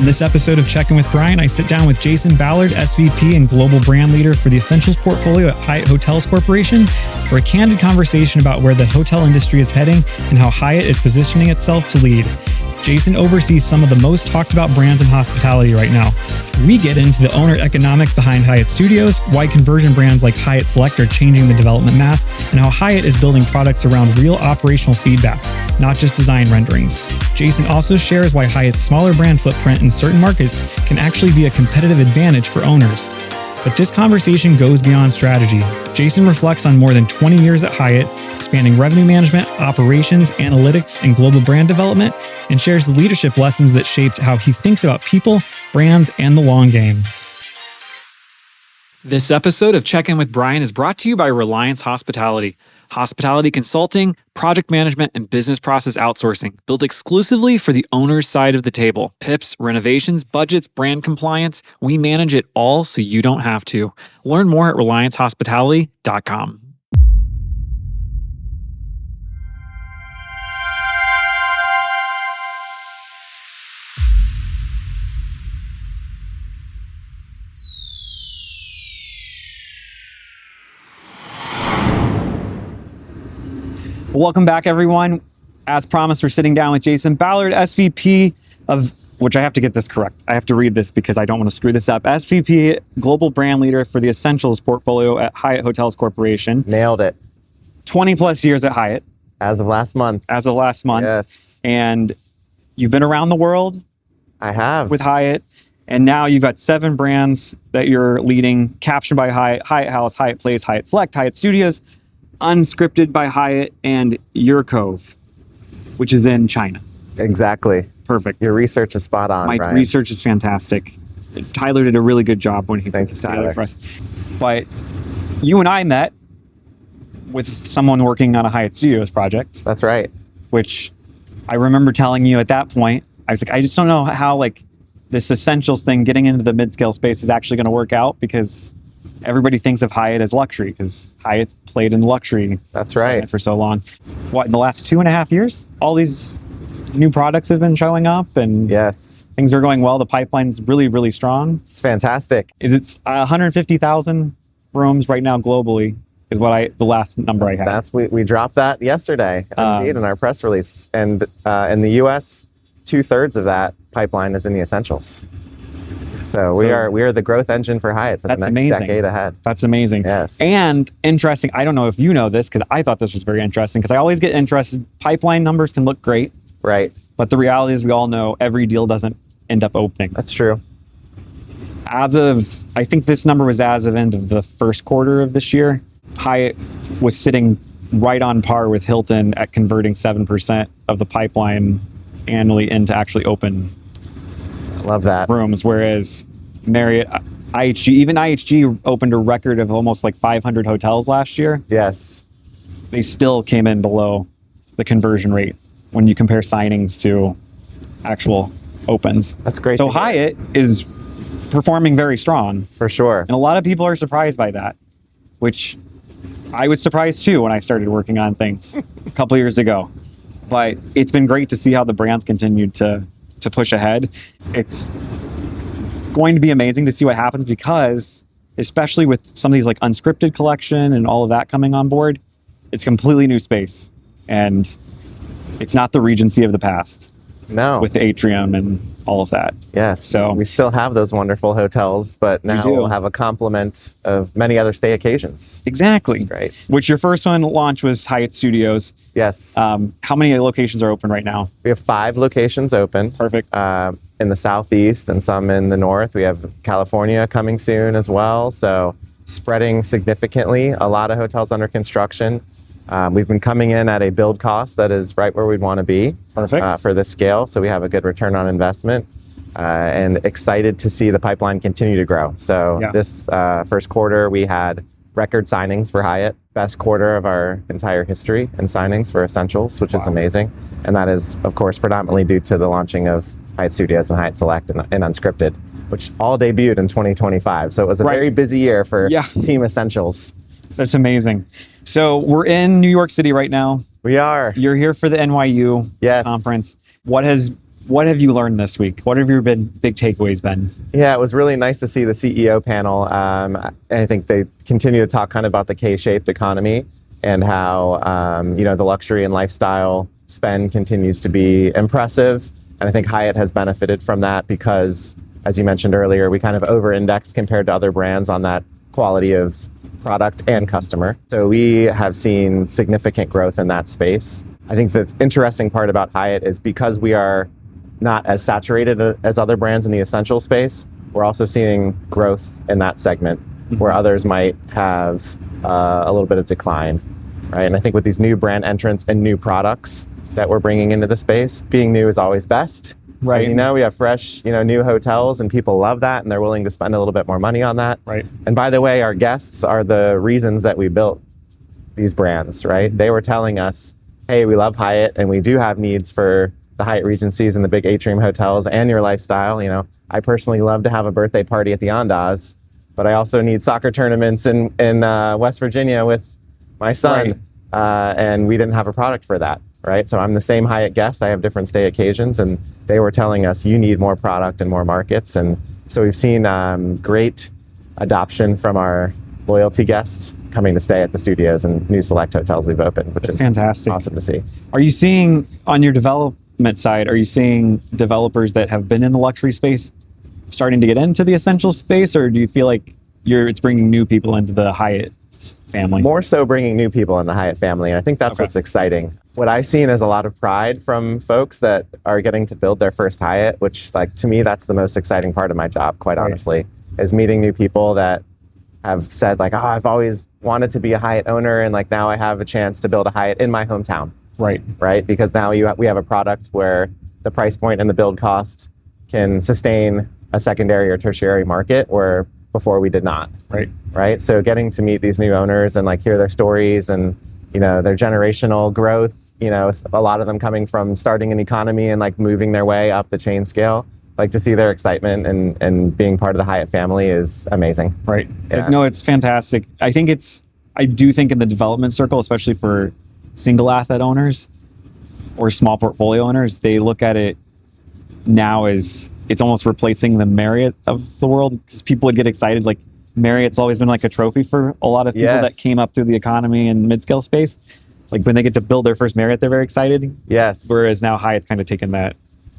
In this episode of Check-In with Bryan, I sit down with Jason Ballard, SVP and Global Brand Leader for the Essentials portfolio at Hyatt Hotels Corporation, for a candid conversation about where the hotel industry is heading and how Hyatt is positioning itself to lead. Jason oversees some of the most talked about brands in hospitality right now. We get into the owner economics behind Hyatt Studios, why conversion brands like Hyatt Select are changing the development math, and how Hyatt is building products around real operational feedback, not just design renderings. Jason also shares why Hyatt's smaller brand footprint in certain markets can actually be a competitive advantage for owners. But this conversation goes beyond strategy. Jason reflects on more than 20 years at Hyatt, spanning revenue management, operations, analytics, and global brand development, and shares the leadership lessons that shaped how he thinks about people, brands, and the long game. This episode of Check-In with Bryan is brought to you by Reliance Hospitality. Hospitality consulting, project management, and business process outsourcing, built exclusively for the owner's side of the table. PIPs, renovations, budgets, brand compliance, we manage it all so you don't have to. Learn more at reliancehospitality.com. Welcome back, everyone. As promised, we're sitting down with Jason Ballard, SVP of, which I have to get this correct. I have to read this because I don't want to screw this up. SVP, Global Brand Leader for the Essentials portfolio at Hyatt Hotels Corporation. Nailed it. 20 plus years at Hyatt. As of last month. Yes. And you've been around the world. I have. With Hyatt. And now you've got 7 brands that you're leading. Caption by Hyatt, Hyatt House, Hyatt Place, Hyatt Select, Hyatt Studios, Unscripted by Hyatt, and UrCove, which is in China. Exactly. Perfect. Your research is spot on, My Bryan. research is fantastic. Tyler did a really good job when he put this together for us. But you and I met with someone working on a Hyatt Studios project. That's right. Which I remember telling you at that point, I was like, I just don't know how this Essentials thing, getting into the mid-scale space, is actually going to work out, because everybody thinks of Hyatt as luxury, because Hyatt's played in luxury. That's right. For so long. What, in the last 2.5 years, all these new products have been showing up, and yes, things are going well. The pipeline's really, really strong. It's fantastic. It's 150,000 rooms right now globally, is the last number I had. We dropped that yesterday, indeed, in our press release. And in the U.S., 2/3 of that pipeline is in the Essentials. So we are the growth engine for Hyatt for the next decade ahead. That's amazing. Yes. And interesting, I don't know if you know this, because I thought this was very interesting, because I always get interested. Pipeline numbers can look great. Right. But the reality is, we all know every deal doesn't end up opening. That's true. I think this number was as of end of the first quarter of this year, Hyatt was sitting right on par with Hilton at converting 7% of the pipeline annually into actually open Love that. rooms, whereas Marriott, IHG opened a record of almost 500 hotels last year. Yes. They still came in below the conversion rate when you compare signings to actual opens. That's great. So Hyatt is performing very strong. For sure. And a lot of people are surprised by that, which I was surprised too when I started working on things a couple years ago. But it's been great to see how the brands continued to push ahead. It's going to be amazing to see what happens, because especially with some of these Unscripted collection and all of that coming on board, it's completely new space. And it's not the Regency of the past. No. With the atrium and all of that. Yes. So we still have those wonderful hotels, but now we'll have a complement of many other stay occasions. Exactly. That's great. Which your first one launch was Hyatt Studios. Yes. How many locations are open right now? We have 5 locations open. Perfect. In the southeast and some in the north. We have California coming soon as well. So spreading significantly. A lot of hotels under construction. We've been coming in at a build cost that is right where we'd want to be. Perfect. For this scale. So we have a good return on investment, and excited to see the pipeline continue to grow. So this first quarter, we had record signings for Hyatt, best quarter of our entire history in signings for Essentials, which is amazing. And that is, of course, predominantly due to the launching of Hyatt Studios and Hyatt Select and Unscripted, which all debuted in 2025. So it was a very busy year for Team Essentials. That's amazing. So we're in New York City right now. We are. You're here for the NYU conference. What has What have you learned this week? What have your big takeaways been? Yeah, it was really nice to see the CEO panel. I think they continue to talk kind of about the K-shaped economy and how, the luxury and lifestyle spend continues to be impressive. And I think Hyatt has benefited from that because, as you mentioned earlier, we kind of over-index compared to other brands on that quality of product and customer. So we have seen significant growth in that space. I think the interesting part about Hyatt is because we are not as saturated as other brands in the essential space, we're also seeing growth in that segment where others might have a little bit of decline, right? And I think with these new brand entrants and new products that we're bringing into the space, being new is always best. Right. As we have fresh, new hotels and people love that and they're willing to spend a little bit more money on that. Right. And by the way, our guests are the reasons that we built these brands, right? They were telling us, hey, we love Hyatt and we do have needs for the Hyatt Regencies and the big atrium hotels and your lifestyle. I personally love to have a birthday party at the Andaz, but I also need soccer tournaments in West Virginia with my son. Right. And we didn't have a product for that, right? So I'm the same Hyatt guest. I have different stay occasions, and they were telling us you need more product and more markets. And so we've seen great adoption from our loyalty guests coming to stay at the studios and new select hotels we've opened, which is fantastic. Awesome to see. Are you seeing on your development side, are you seeing developers that have been in the luxury space starting to get into the essential space, or do you feel like it's bringing new people into the Hyatt family? More so bringing new people in the Hyatt family, and I think that's what's exciting. What I've seen is a lot of pride from folks that are getting to build their first Hyatt, which, to me, that's the most exciting part of my job, quite honestly, is meeting new people that have said, I've always wanted to be a Hyatt owner, and now I have a chance to build a Hyatt in my hometown. Right? Because now we have a product where the price point and the build cost can sustain a secondary or tertiary market where before we did not. Right? So getting to meet these new owners and hear their stories and their generational growth, a lot of them coming from starting an economy and moving their way up the chain scale. To see their excitement and being part of the Hyatt family is amazing. Right. Yeah. No, it's fantastic. I do think in the development circle, especially for single asset owners or small portfolio owners, they look at it now as it's almost replacing the Marriott of the world, because people would get excited. Marriott's always been a trophy for a lot of people that came up through the economy and mid-scale space. When they get to build their first Marriott, they're very excited. Yes. Whereas now Hyatt's kind of taken that,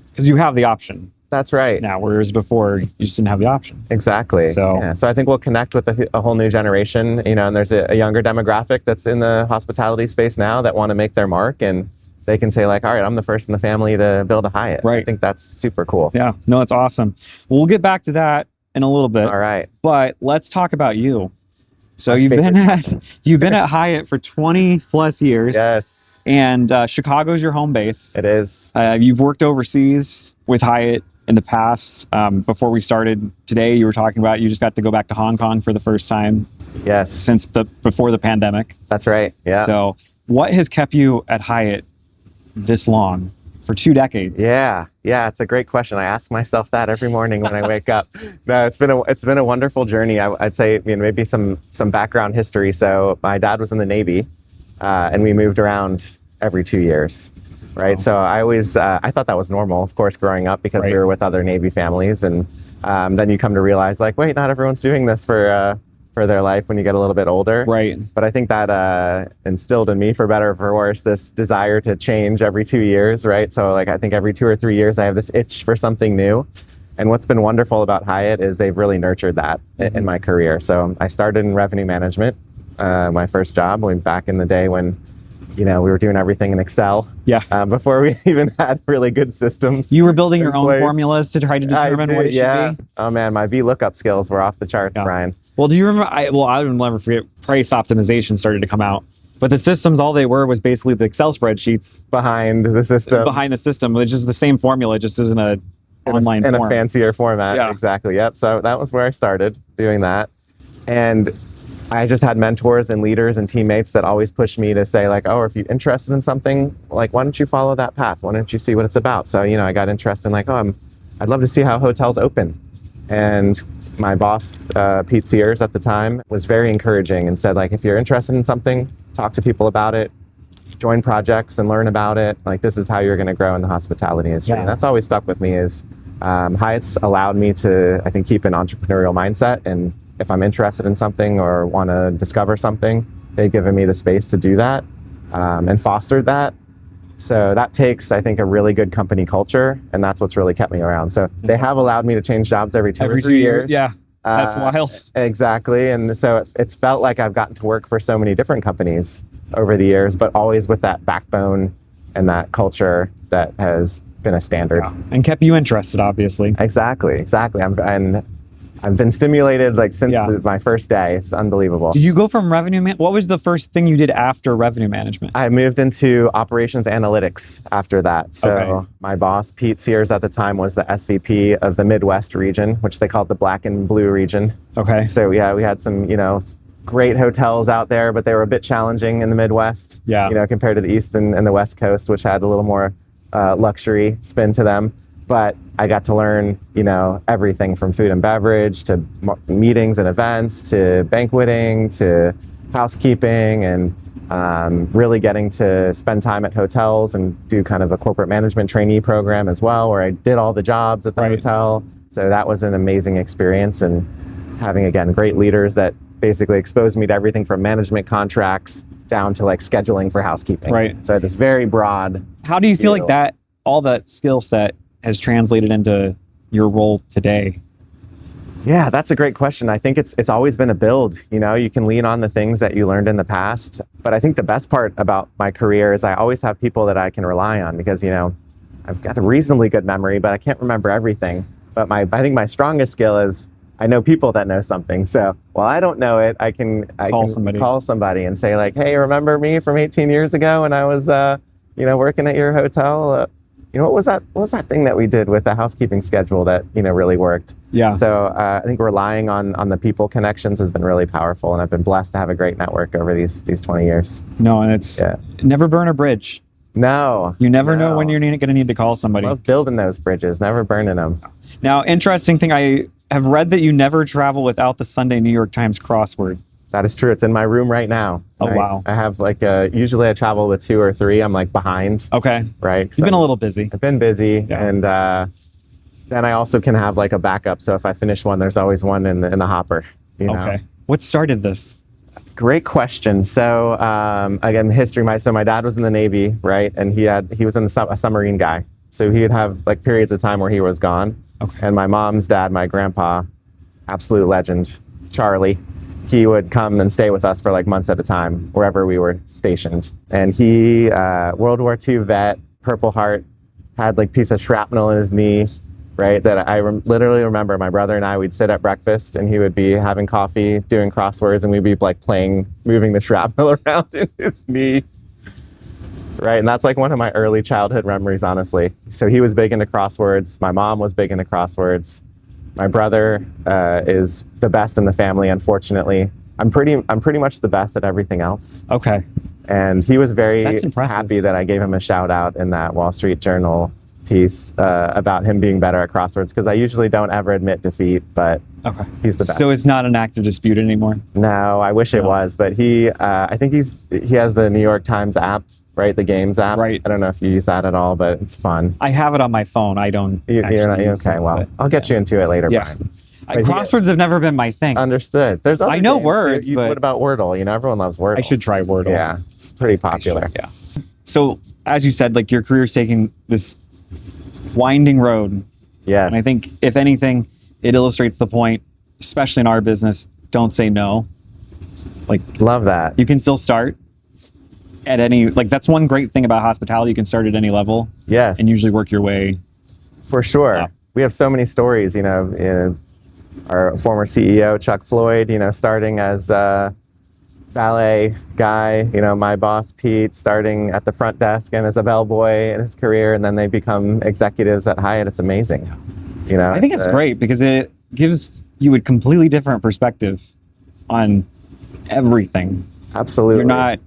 because you have the option. That's right. Now, whereas before you just didn't have the option. Exactly. So I think we'll connect with a whole new generation, and there's a younger demographic that's in the hospitality space now that want to make their mark, and they can say all right, I'm the first in the family to build a Hyatt. Right. I think that's super cool. Yeah. No, it's awesome. Well, we'll get back to that in a little bit. All right. But let's talk about you. So you've been at Hyatt for 20 plus years. Yes. And Chicago's your home base. It is. You've worked overseas with Hyatt in the past. Before we started today, you were talking about you just got to go back to Hong Kong for the first time. Yes. Since before the pandemic. That's right. Yeah. So what has kept you at Hyatt this long, for 2 decades? Yeah. It's a great question. I ask myself that every morning when I wake up. No, it's been a wonderful journey. I'd say maybe some background history. So my dad was in the Navy, and we moved around every 2 years. Right. So I always, I thought that was normal, of course, growing up, because we were with other Navy families. And then you come to realize wait, not everyone's doing this for their life when you get a little bit older. Right. But I think that instilled in me, for better or for worse, this desire to change every 2 years. Right. So I think every 2 or 3 years I have this itch for something new. And what's been wonderful about Hyatt is they've really nurtured that in my career. So I started in revenue management, my first job, back in the day when we were doing everything in Excel. Yeah. Before we even had really good systems. You were building your own formulas to try to determine what it should be? Oh man, my VLOOKUP skills were off the charts, Bryan. Well, do you remember, I will never forget, price optimization started to come out. But the systems, all they were was basically the Excel spreadsheets. Behind the system. It's just the same formula, just as in an online form. In a fancier format, yeah. Exactly, yep. So that was where I started doing that. And I just had mentors and leaders and teammates that always pushed me to say if you're interested in something, why don't you follow that path? Why don't you see what it's about? So, I got interested in I'd love to see how hotels open. And my boss, Pete Sears at the time, was very encouraging and said, if you're interested in something, talk to people about it, join projects and learn about it. Like, this is how you're going to grow in the hospitality industry. And that's always stuck with me is Hyatt's allowed me to, I think, keep an entrepreneurial mindset. And if I'm interested in something or want to discover something, they've given me the space to do that and fostered that. So that takes, I think, a really good company culture, and that's what's really kept me around. So they have allowed me to change jobs every two or 3 years. Yeah, that's wild. Exactly. And so it's felt like I've gotten to work for so many different companies over the years, but always with that backbone and that culture that has been a standard. Yeah. And kept you interested, obviously. Exactly. I've been stimulated like since my first day. It's unbelievable. Did you go from what was the first thing you did after revenue management? I moved into operations analytics after that. So my boss, Pete Sears at the time, was the SVP of the Midwest region, which they called the Black and Blue region. Okay. So yeah, we had some, great hotels out there, but they were a bit challenging in the Midwest, compared to the East and the West Coast, which had a little more luxury spin to them. But I got to learn, everything from food and beverage to meetings and events to banqueting to housekeeping and really getting to spend time at hotels and do kind of a corporate management trainee program as well, where I did all the jobs at the hotel. So that was an amazing experience, and having, again, great leaders that basically exposed me to everything from management contracts down to like scheduling for housekeeping. Right. So this very broad. How do you feel like all that skill set has translated into your role today? Yeah, that's a great question. I think it's always been a build. You can lean on the things that you learned in the past. But I think the best part about my career is I always have people that I can rely on because, I've got a reasonably good memory, but I can't remember everything. But I think my strongest skill is I know people that know something. So while I don't know it, I can call somebody and say like, hey, remember me from 18 years ago when I was, working at your hotel? What was that thing that we did with the housekeeping schedule that, really worked? Yeah. So I think relying on the people connections has been really powerful, and I've been blessed to have a great network over these 20 years. No, and it's never burn a bridge. No. You never know when you're going to need to call somebody. I love building those bridges, never burning them. Now, interesting thing, I have read that you never travel without the Sunday New York Times crossword. That is true. It's in my room right now. Oh, wow. I have usually I travel with 2 or 3. I'm like behind. Okay. Right. You've been a little busy. I've been busy. Yeah. And then I also can have like a backup. So if I finish one, there's always one in the hopper. Okay. What started this? Great question. So again, history. My dad was in the Navy, right? And he was a submarine guy. So he'd have like periods of time where he was gone. Okay. And my mom's dad, my grandpa, absolute legend, Charlie, he would come and stay with us for like months at a time, wherever we were stationed. And he, World War II vet, Purple Heart, had like piece of shrapnel in his knee, right? That I literally remember my brother and I, we'd sit at breakfast and he would be having coffee, doing crosswords, and we'd be like moving the shrapnel around in his knee. Right, and that's like one of my early childhood memories, honestly. So he was big into crosswords. My mom was big into crosswords. My brother is the best in the family, unfortunately. I'm pretty much the best at everything else. Okay. And he was very happy that I gave him a shout out in that Wall Street Journal piece about him being better at crosswords, because I usually don't ever admit defeat, but he's the best. So it's not an active dispute anymore? No, I wish it was, but I think he has the New York Times app. Right, the games app. Right. I don't know if you use that at all, but it's fun. I have it on my phone. I don't. You're not okay. Well, I'll get you into it later. Yeah. Brian. Crosswords have never been my thing. Understood. There's other I know words, but what about Wordle? Everyone loves Wordle. I should try Wordle. Yeah, it's pretty popular. Yeah. So, as you said, like your career's taking this winding road. Yes. And I think, if anything, it illustrates the point, especially in our business, don't say no. Love that. You can still start at any, that's one great thing about hospitality. You can start at any level. Yes. And usually work your way. For sure. Up. We have so many stories, our former CEO, Chuck Floyd, starting as a valet guy, my boss, Pete, starting at the front desk and as a bellboy in his career, and then they become executives at Hyatt. It's amazing. I think it's great because it gives you a completely different perspective on everything. Absolutely. You're not,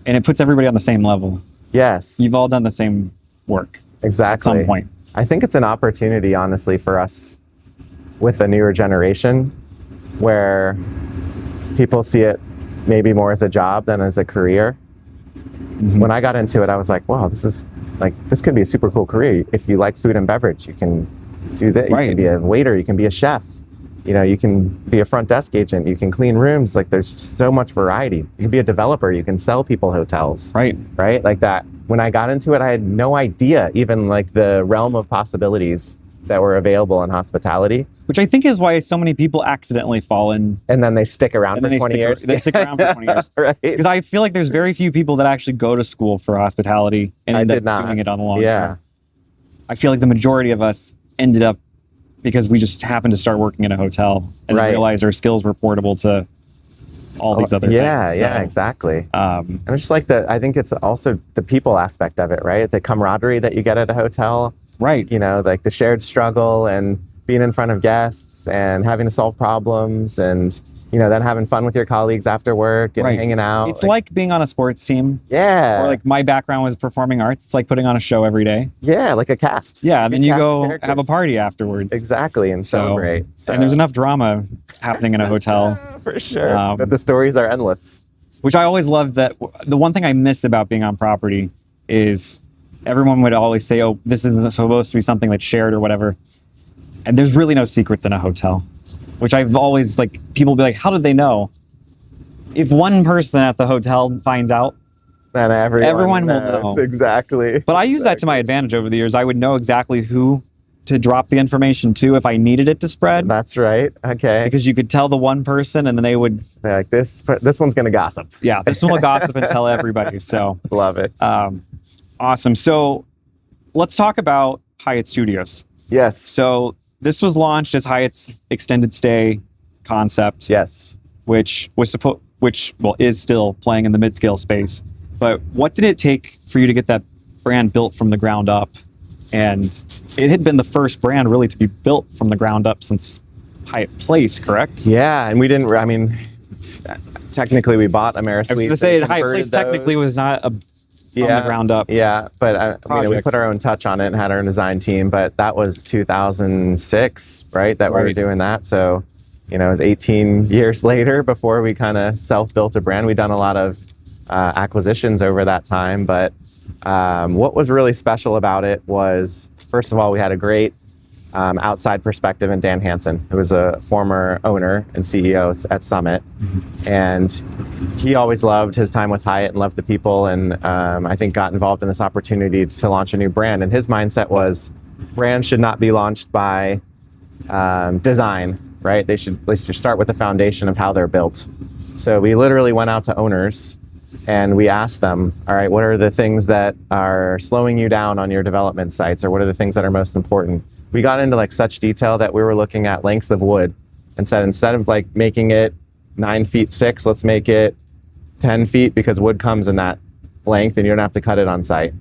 and it puts everybody on the same level. Yes. You've all done the same work. Exactly. At some point. I think it's an opportunity, honestly, for us with the newer generation where people see it maybe more as a job than as a career. When I got into it, I was like, wow, this could be a super cool career. If you like food and beverage, you can do that. You can be a waiter, you can be a chef. You can be a front desk agent, you can clean rooms. Like, there's so much variety. You can be a developer, you can sell people hotels. Right? Like that. When I got into it, I had no idea even like the realm of possibilities that were available in hospitality. Which I think is why so many people accidentally fall in. And then they stick around for 20 years. They stick around for 20 years. Right. Because I feel like there's very few people that actually go to school for hospitality and end up doing it on the long term. I feel like the majority of us ended up because we just happened to start working in a hotel and realize our skills were portable to all these other things. Yeah, exactly. And it's just like I think it's also the people aspect of it, right? The camaraderie that you get at a hotel. Right. Like the shared struggle and being in front of guests and having to solve problems and, then having fun with your colleagues after work and hanging out. It's like being on a sports team. Yeah. Or like my background was performing arts. It's like putting on a show every day. Yeah, like a cast. Yeah, and then you go have a party afterwards. Exactly, and celebrate. And there's enough drama happening in a hotel. For sure. But the stories are endless. Which I always loved that. The one thing I miss about being on property is everyone would always say, oh, this isn't supposed to be something that's shared or whatever. And there's really no secrets in a hotel, which I've always people be like, how did they know? If one person at the hotel finds out, then everyone will know. Exactly. But I use that to my advantage over the years. I would know exactly who to drop the information to if I needed it to spread. That's right. Okay. Because you could tell the one person and then they would... like, this one's going to gossip. Yeah, this one will gossip and tell everybody. So love it. Awesome. So let's talk about Hyatt Studios. Yes. So this was launched as Hyatt's extended stay concept. Yes. Which is still playing in the mid-scale space. But what did it take for you to get that brand built from the ground up? And it had been the first brand really to be built from the ground up since Hyatt Place, correct? Yeah, and we didn't, technically we bought AmeriSuites. I was going to say Hyatt Place technically was not from the ground up. Yeah, but we put our own touch on it and had our own design team, but that was 2006, right, that we were doing that. So, it was 18 years later before we kind of self-built a brand. We'd done a lot of acquisitions over that time, but what was really special about it was, first of all, we had a great outside perspective in Dan Hansen, who was a former owner and CEO at Summit. And he always loved his time with Hyatt and loved the people, and I think got involved in this opportunity to launch a new brand. And his mindset was brands should not be launched by design, right? They should start with the foundation of how they're built. So we literally went out to owners and we asked them, all right, what are the things that are slowing you down on your development sites, or what are the things that are most important? We got into such detail that we were looking at lengths of wood and said, instead of making it 9 feet 6, let's make it 10 feet, because wood comes in that length and you don't have to cut it on site.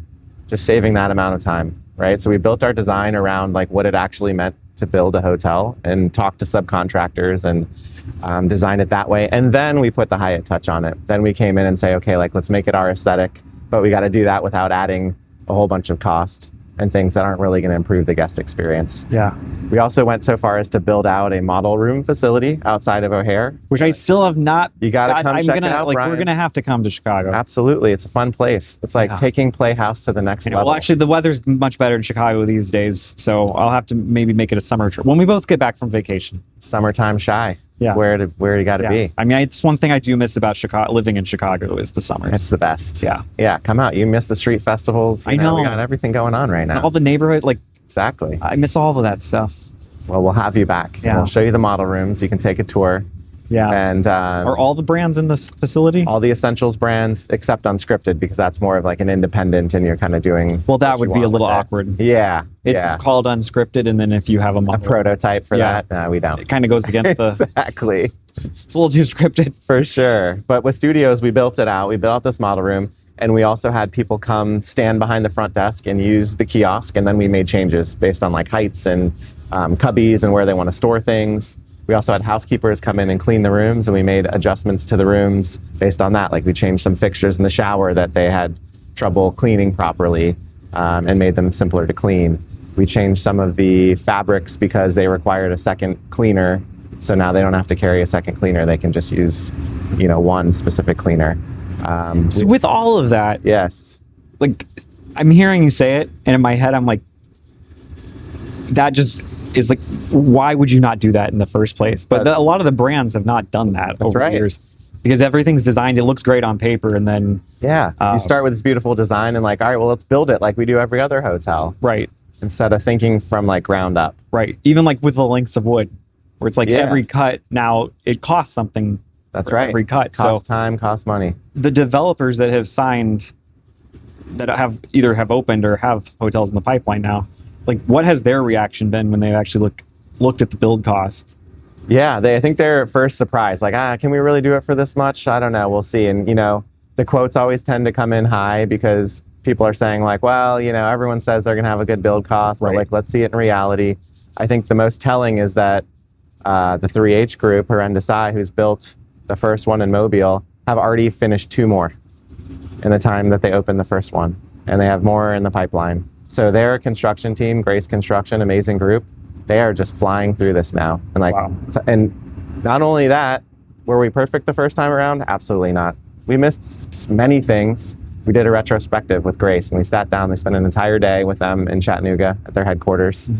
Just saving that amount of time, right? So we built our design around what it actually meant to build a hotel and talk to subcontractors and design it that way. And then we put the Hyatt touch on it. Then we came in and say, okay, let's make it our aesthetic, but we got to do that without adding a whole bunch of cost and things that aren't really going to improve the guest experience. Yeah. We also went so far as to build out a model room facility outside of O'Hare, which I still have not. You got to come check it out, Bryan. We're going to have to come to Chicago. Absolutely. It's a fun place. It's taking Playhouse to the next level. Well, actually, the weather's much better in Chicago these days, so I'll have to maybe make it a summer trip when we both get back from vacation. Summertime shy. Yeah. It's where you got to be. It's one thing I do miss about living in Chicago is the summers. It's the best. Yeah. Yeah, come out. You miss the street festivals. I know. We got everything going on right now. All the neighborhood, Exactly. I miss all of that stuff. Well, we'll have you back. Yeah. We'll show you the model rooms. You can take a tour. Yeah. And are all the brands in this facility? All the Essentials brands, except Unscripted, because that's more of an independent, and you're kind of doing. Well, that would be a little awkward. Yeah. It's called Unscripted, and then if you have a prototype for that, no, we don't. It kind of goes against the. Exactly. It's a little too scripted. For sure. But with Studios, we built it out. We built out this model room, and we also had people come stand behind the front desk and use the kiosk, and then we made changes based on heights and cubbies and where they want to store things. We also had housekeepers come in and clean the rooms, and we made adjustments to the rooms based on that. We changed some fixtures in the shower that they had trouble cleaning properly, and made them simpler to clean. We changed some of the fabrics because they required a second cleaner. So now they don't have to carry a second cleaner. They can just use, one specific cleaner. So with all of that, yes, like I'm hearing you say it, and in my head, I'm like, that just is like, why would you not do that in the first place? But a lot of the brands have not done that over the years, because everything's designed, it looks great on paper, and then you start with this beautiful design and like, all right, well, let's build it like we do every other hotel, right? Instead of thinking from like ground up, right? Even like with the lengths of wood, where it's like every cut now it costs something. That's right. Every cut costs time, costs money. The developers that have signed, that have either have opened or have hotels in the pipeline now, like what has their reaction been when they actually looked at the build costs? Yeah, I think they're at first surprised, like, can we really do it for this much? I don't know, we'll see. And the quotes always tend to come in high because people are saying like, well, everyone says they're gonna have a good build cost, but like, let's see it in reality. I think the most telling is that the 3H group, Horrendous, who's built the first one in Mobile, have already finished 2 more in the time that they opened the first one. And they have more in the pipeline. So their construction team, Grace Construction, amazing group, they are just flying through this now. And like, and not only that, were we perfect the first time around? Absolutely not. We missed many things. We did a retrospective with Grace and we sat down, we spent an entire day with them in Chattanooga at their headquarters.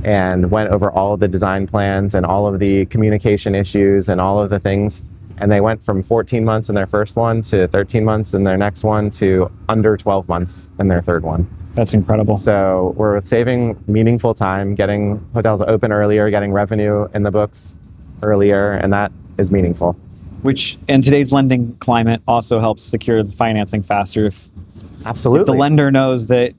And went over all of the design plans and all of the communication issues and all of the things. And they went from 14 months in their first one to 13 months in their next one to under 12 months in their third one. That's incredible. So we're saving meaningful time, getting hotels open earlier, getting revenue in the books earlier, and that is meaningful. Which in today's lending climate also helps secure the financing faster. Absolutely. If the lender knows that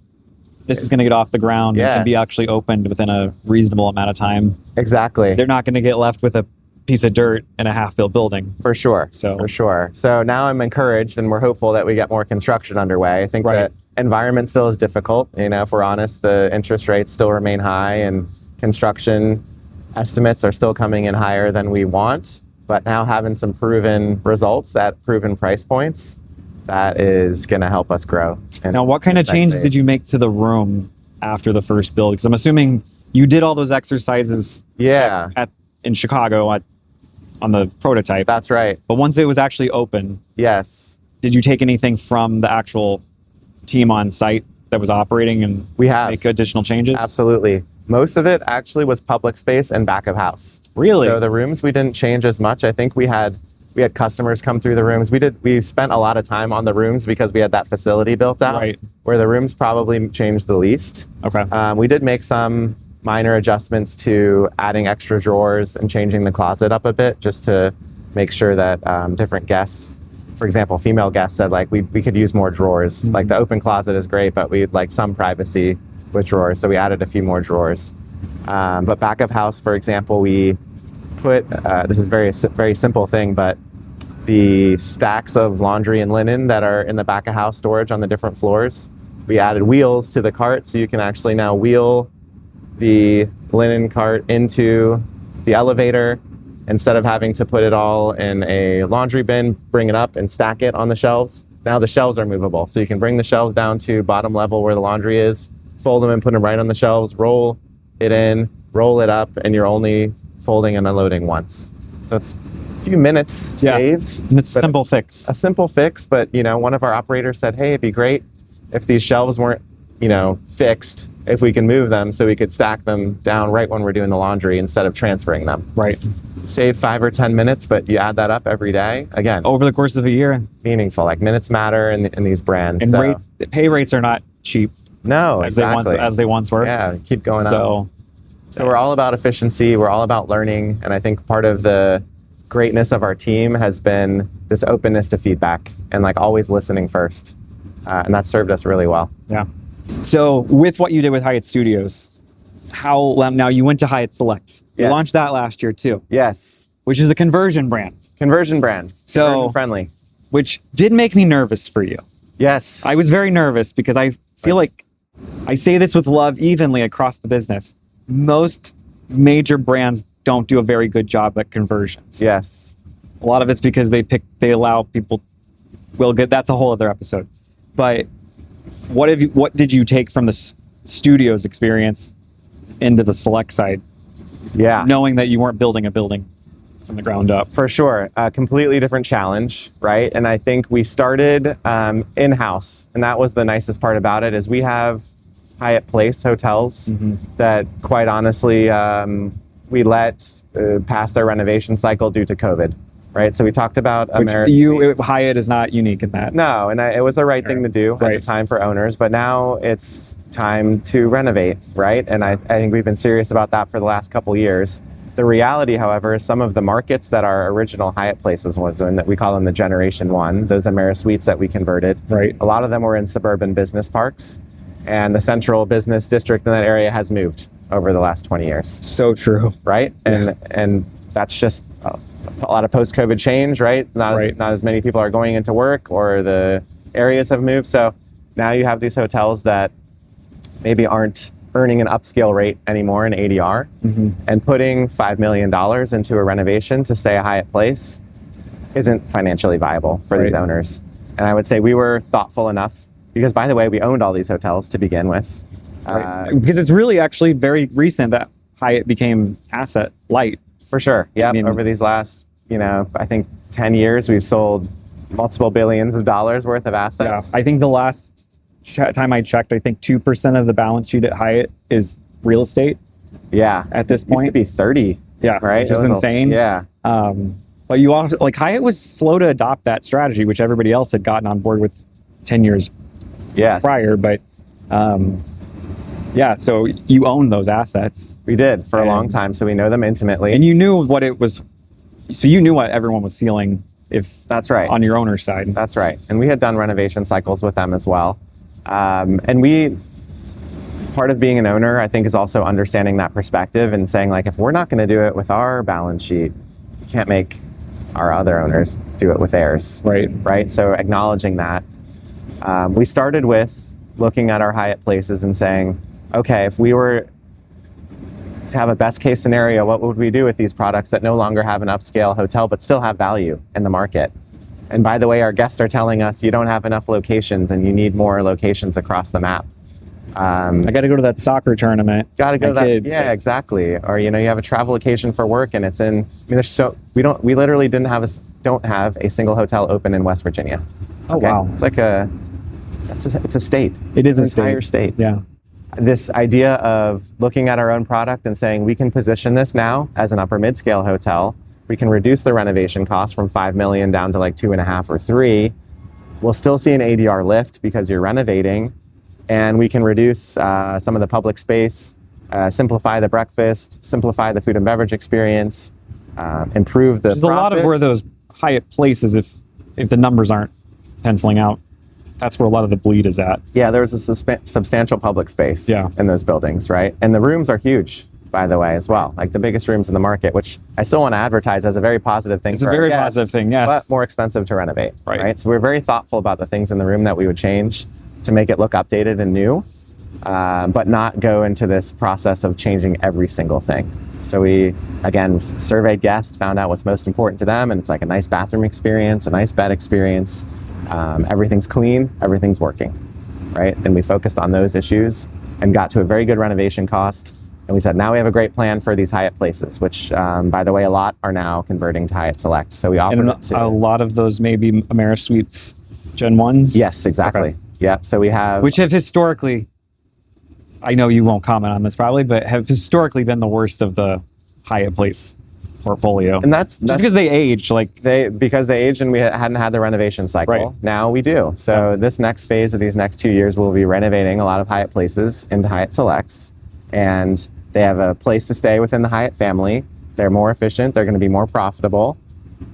this is going to get off the ground and can be actually opened within a reasonable amount of time. Exactly. They're not going to get left with a piece of dirt in a half-built building. For sure. For sure. So now I'm encouraged and we're hopeful that we get more construction underway. I think the environment still is difficult. If we're honest, the interest rates still remain high and construction estimates are still coming in higher than we want. But now having some proven results at proven price points, that is going to help us grow. Now, what kind of changes did you make to the room after the first build? Because I'm assuming you did all those exercises in Chicago on the prototype. That's right. But once it was actually open, did you take anything from the actual team on site that was operating and make additional changes? Absolutely. Most of it actually was public space and back of house. Really? So the rooms we didn't change as much. I think we had customers come through the rooms. We spent a lot of time on the rooms because we had that facility built out. Where the rooms probably changed the least. Okay. We did make some minor adjustments to adding extra drawers and changing the closet up a bit just to make sure that different guests, for example, female guests said like we could use more drawers. Like the open closet is great, but we'd like some privacy with drawers. So we added a few more drawers. But back of house, for example, we put, this is very simple thing, but the stacks of laundry and linen that are in the back of house storage on the different floors, we added wheels to the cart so you can actually now wheel the linen cart into the elevator instead of having to put it all in a laundry bin, bring it up and stack it on the shelves. Now the shelves are movable. So you can bring the shelves down to bottom level where the laundry is, fold them and put them right on the shelves, roll it in, roll it up, and you're only folding and unloading once. So it's a few minutes saved. And it's a simple fix. A simple fix, but one of our operators said, hey, it'd be great if these shelves weren't, fixed, if we can move them so we could stack them down right when we're doing the laundry instead of transferring them. Right. Save 5 or 10 minutes, but you add that up every day. Again, over the course of a year. Meaningful. Like minutes matter in these brands. And pay rates are not cheap. No, as they once were. Yeah, keep going up. So we're all about efficiency. We're all about learning. And I think part of the greatness of our team has been this openness to feedback and like always listening first. And that's served us really well. Yeah. So with what you did with Hyatt Studios, now you went to Hyatt Select. You launched that last year too. Yes. Which is a conversion brand. Conversion friendly. Which did make me nervous for you. Yes. I was very nervous because I feel like I say this with love evenly across the business. Most major brands don't do a very good job at conversions. Yes. A lot of it's because they allow people that's a whole other episode. But what did you take from the Studios experience into the Select side? Yeah. Knowing that you weren't building a building. from the ground up. For sure. A completely different challenge, right? And I think we started in-house. And that was the nicest part about it, is we have Hyatt Place hotels that, quite honestly, we let pass their renovation cycle due to COVID, right? So we talked about Hyatt is not unique in that. No, and it was the right thing to do at the time for owners, but now it's time to renovate, right? And I think we've been serious about that for the last couple years. The reality, however, is some of the markets that our original Hyatt Places was in, that we call them the Generation 1, those AmeriSuites that we converted, a lot of them were in suburban business parks, and the central business district in that area has moved over the last 20 years. So true. Right? And that's just a lot of post-COVID change, right? Not as many people are going into work, or the areas have moved. So now you have these hotels that maybe aren't earning an upscale rate anymore in ADR, and putting $5 million into a renovation to stay a Hyatt Place isn't financially viable for these owners. And I would say we were thoughtful enough, because, by the way, we owned all these hotels to begin with. Because it's really actually very recent that Hyatt became asset light. For sure. Yeah. Over these last, I think 10 years, we've sold multiple billions of dollars worth of assets. Yeah. I think the last time I checked, I think 2% of the balance sheet at Hyatt is real estate. Yeah. At this point. It used to be 30. Yeah. Right. Which is insane. But you also, Hyatt was slow to adopt that strategy, which everybody else had gotten on board with 10 years prior. But so you own those assets. We did for a long time, so we know them intimately. And you knew what it was, so you knew what everyone was feeling that's right, on your owner's side. That's right. And we had done renovation cycles with them as well. And part of being an owner, I think, is also understanding that perspective and saying, like, if we're not going to do it with our balance sheet, we can't make our other owners do it with theirs. Right. So acknowledging that. We started with looking at our Hyatt Places and saying, okay, if we were to have a best case scenario, what would we do with these products that no longer have an upscale hotel but still have value in the market? And by the way, our guests are telling us you don't have enough locations and you need more locations across the map. I got to go to that soccer tournament. Got to go to that. Kids. Yeah, exactly. Or you have a travel occasion for work and it's in. We literally don't have a single hotel open in West Virginia. Oh wow! It's like it's a state. It is an entire state. Yeah. This idea of looking at our own product and saying we can position this now as an upper mid-scale hotel. We can reduce the renovation cost from $5 million down to like 2.5 or 3. We'll still see an ADR lift because you're renovating, and we can reduce some of the public space, simplify the breakfast, simplify the food and beverage experience, improve the. There's a lot of where those Hyatt Places, if the numbers aren't penciling out, that's where a lot of the bleed is at. Yeah, there's a substantial public space in those buildings, right? And the rooms are huge, by the way, as well. Like the biggest rooms in the market, which I still want to advertise as a very positive thing. It's a very positive thing, yes. But more expensive to renovate, right? So we're very thoughtful about the things in the room that we would change to make it look updated and new, but not go into this process of changing every single thing. So we, again, surveyed guests, found out what's most important to them, and it's like a nice bathroom experience, a nice bed experience. Everything's clean, everything's working, right? And we focused on those issues and got to a very good renovation cost. And we said, now we have a great plan for these Hyatt Places, which, by the way, a lot are now converting to Hyatt Select. So we offered it to... a lot of those may be AmeriSuites Gen 1s? Yes, exactly. Okay. Yep. So we have... Which have historically, I know you won't comment on this probably, but have historically been the worst of the Hyatt Place portfolio. And that's because they aged, because they aged and we hadn't had the renovation cycle. Right. Now we do. So this next phase of these next 2 years, we'll be renovating a lot of Hyatt Places into Hyatt Selects, and they have a place to stay within the Hyatt family. They're more efficient. They're going to be more profitable.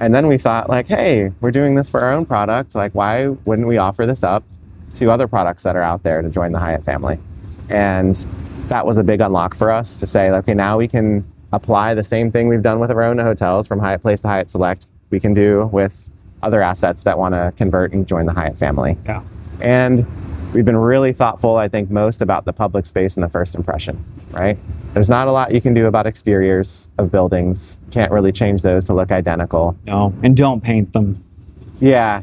And then we thought, like, hey, we're doing this for our own product. Like, why wouldn't we offer this up to other products that are out there to join the Hyatt family? And that was a big unlock for us to say, okay, now we can apply the same thing we've done with our own hotels from Hyatt Place to Hyatt Select. We can do with other assets that want to convert and join the Hyatt family. Yeah. And we've been really thoughtful, I think, most about the public space and the first impression, right? There's not a lot you can do about exteriors of buildings. Can't really change those to look identical. No, and don't paint them. Yeah.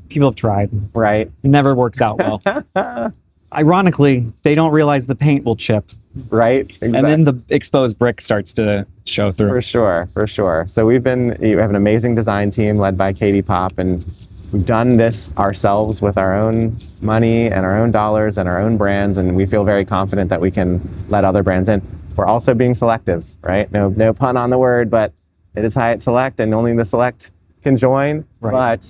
People have tried. Right. It never works out well. Ironically, they don't realize the paint will chip. Right? Exactly. And then the exposed brick starts to show through. For sure. So we have an amazing design team led by Katie Pop, and we've done this ourselves with our own money and our own dollars and our own brands, and we feel very confident that we can let other brands in. We're also being selective, right? No pun on the word, but it is Hyatt Select, and only the Select can join. Right.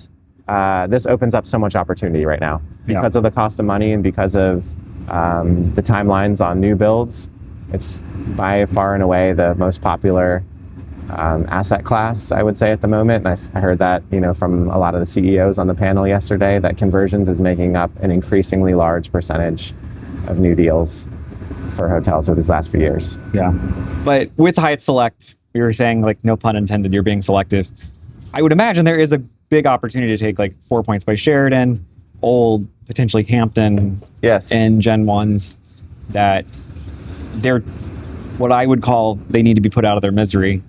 But this opens up so much opportunity right now because of the cost of money and because of the timelines on new builds. It's by far and away the most popular asset class, I would say, at the moment. And I heard that, from a lot of the CEOs on the panel yesterday, that conversions is making up an increasingly large percentage of new deals for hotels over these last few years. Yeah. But with Hyatt Select, you were saying, like, no pun intended, you're being selective. I would imagine there is a big opportunity to take like 4 Points by Sheraton, old, potentially Hampton, and Gen 1s that they're what I would call they need to be put out of their misery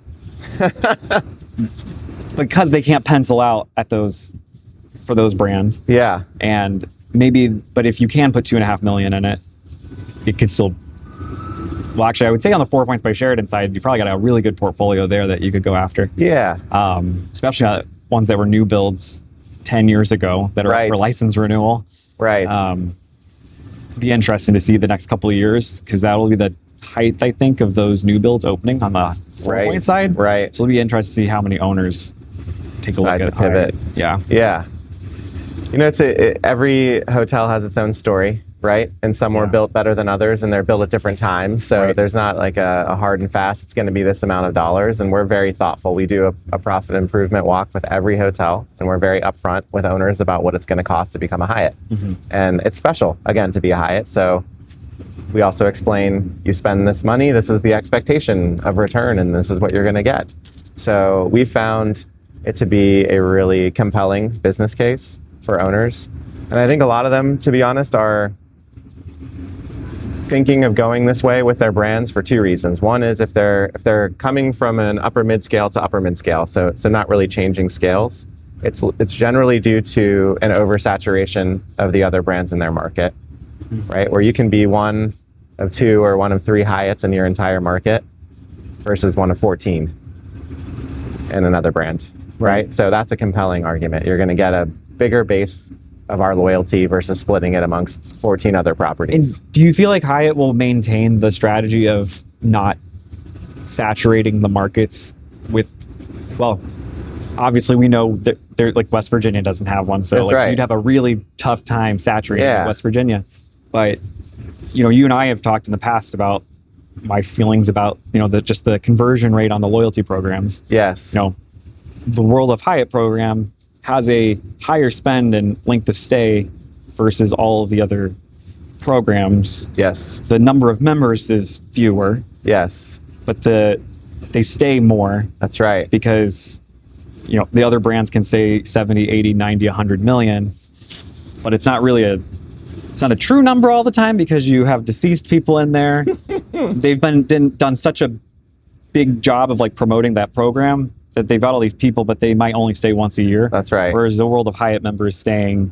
because they can't pencil out at those for those brands. Yeah. And maybe, but if you can put $2.5 million in it, it could still. Well, actually, I would say on the 4 Points by Sheraton side, you probably got a really good portfolio there that you could go after. Yeah. Especially ones that were new builds 10 years ago that are up for license renewal. Right. Be interesting to see the next couple of years because that'll be the height, I think, of those new builds opening on the 4 Point side. Right. So it'll be interesting to see how many owners take a look at pivot. Yeah. Yeah. Every hotel has its own story, right? And some were built better than others, and they're built at different times. So there's not like a hard and fast, it's going to be this amount of dollars. And we're very thoughtful. We do a profit improvement walk with every hotel, and we're very upfront with owners about what it's going to cost to become a Hyatt. Mm-hmm. And it's special, again, to be a Hyatt. So we also explain, you spend this money, this is the expectation of return, and this is what you're going to get. So we found it to be a really compelling business case for owners. And I think a lot of them, to be honest, are thinking of going this way with their brands for two reasons. One is if they're coming from an upper mid-scale to upper mid-scale, so not really changing scales, it's generally due to an oversaturation of the other brands in their market, right? Where you can be one of two or one of three Hyatts in your entire market versus one of 14 in another brand, right? So that's a compelling argument. You're going to get a bigger base of our loyalty versus splitting it amongst 14 other properties. And do you feel like Hyatt will maintain the strategy of not saturating the markets with, well, obviously we know that they're like West Virginia doesn't have one, so you'd have a really tough time saturating West Virginia. But you and I have talked in the past about my feelings about just the conversion rate on the loyalty programs. Yes. The World of Hyatt program has a higher spend and length of stay versus all of the other programs. Yes. The number of members is fewer. Yes. But they stay more. That's right. Because the other brands can stay 70, 80, 90, 100 million, but it's not a true number all the time because you have deceased people in there. They've done such a big job of like promoting that program that they've got all these people, but they might only stay once a year. That's right. Whereas the World of Hyatt members staying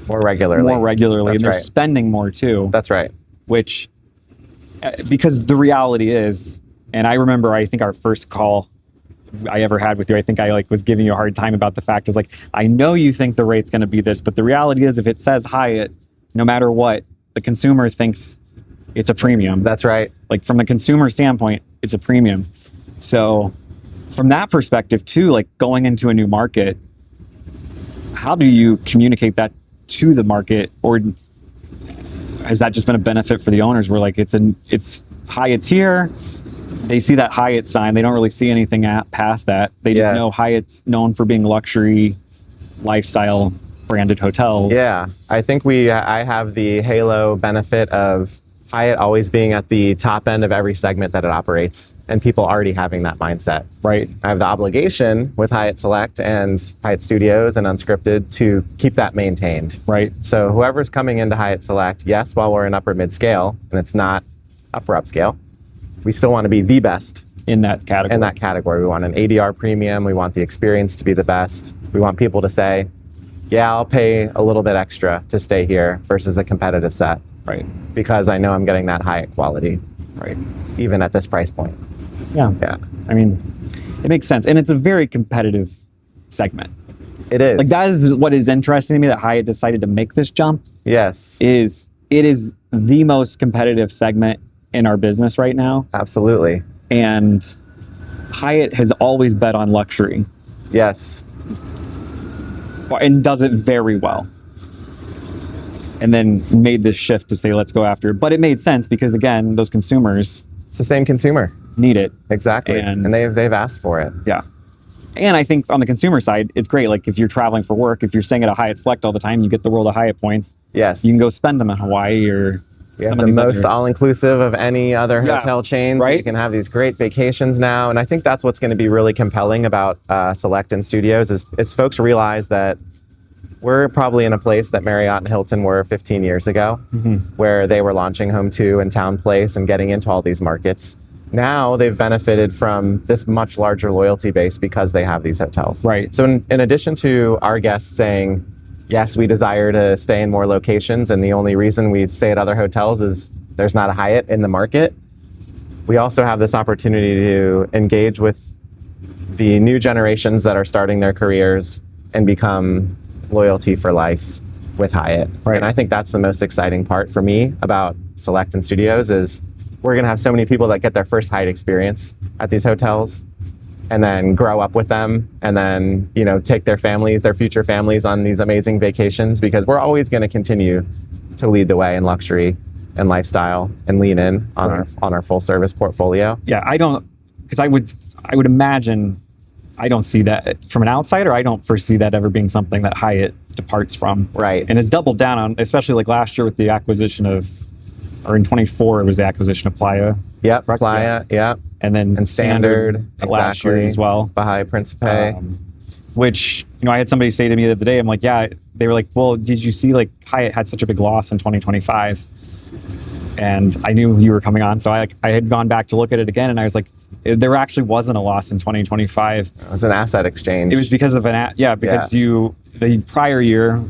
more regularly, and they're spending more too. That's right. Which, because the reality is, and I remember, I think our first call I ever had with you, I think I was giving you a hard time about the fact is I know you think the rate's going to be this, but the reality is if it says Hyatt, no matter what, the consumer thinks it's a premium. That's right. Like from a consumer standpoint, it's a premium. So from that perspective too, going into a new market, how do you communicate that to the market, or has that just been a benefit for the owners where it's Hyatt's here, they see that Hyatt sign, they don't really see anything past that. They just know Hyatt's known for being luxury, lifestyle branded hotels. Yeah, I think I have the halo benefit of Hyatt always being at the top end of every segment that it operates, and people already having that mindset. Right. I have the obligation with Hyatt Select and Hyatt Studios and Unscripted to keep that maintained. Right. So whoever's coming into Hyatt Select, yes, while we're in upper mid-scale and it's not upper upscale, we still want to be the best in that category. We want an ADR premium. We want the experience to be the best. We want people to say, yeah, I'll pay a little bit extra to stay here versus the competitive set. Right. Because I know I'm getting that Hyatt quality. Right. even at this price point. Yeah. Yeah. I mean, it makes sense. And it's a very competitive segment. It is. Like, that is what is interesting to me, that Hyatt decided to make this jump. Yes. It is the most competitive segment in our business right now. Absolutely. And Hyatt has always bet on luxury. Yes. And does it very well. And then made this shift to say, let's go after it. But it made sense because, again, those consumers... It's the same consumer. Need it. Exactly. And they've asked for it. Yeah. And I think on the consumer side, it's great. Like, if you're traveling for work, if you're staying at a Hyatt Select all the time, you get the World of Hyatt points. Yes. You can go spend them in Hawaii or... We have the most all-inclusive of any other hotel chains. Right? You can have these great vacations now. And I think that's what's going to be really compelling about Select and Studios is folks realize that we're probably in a place that Marriott and Hilton were 15 years ago, where they were launching Home 2 and Town Place and getting into all these markets. Now they've benefited from this much larger loyalty base because they have these hotels. Right. So in addition to our guests saying, yes, we desire to stay in more locations, and the only reason we stay at other hotels is there's not a Hyatt in the market, we also have this opportunity to engage with the new generations that are starting their careers and become loyalty for life with Hyatt. Right. And I think that's the most exciting part for me about Select and Studios is we're going to have so many people that get their first Hyatt experience at these hotels and then grow up with them and then, take their families, their future families on these amazing vacations, because we're always going to continue to lead the way in luxury and lifestyle and lean in on our full service portfolio. Yeah, because I would imagine, I don't see that from an outsider. I don't foresee that ever being something that Hyatt departs from. Right. And has doubled down on, especially like last year with the acquisition or in 24, it was the acquisition of Playa. Yep, Playa, yeah. And then Standard last year as well. Bahia Principe. Which, I had somebody say to me the other day, I'm like, yeah, they were like, well, did you see like Hyatt had such a big loss in 2025? And I knew you were coming on. So I had gone back to look at it again and I was like, there actually wasn't a loss in 2025. It was an asset exchange. It was because of the prior year,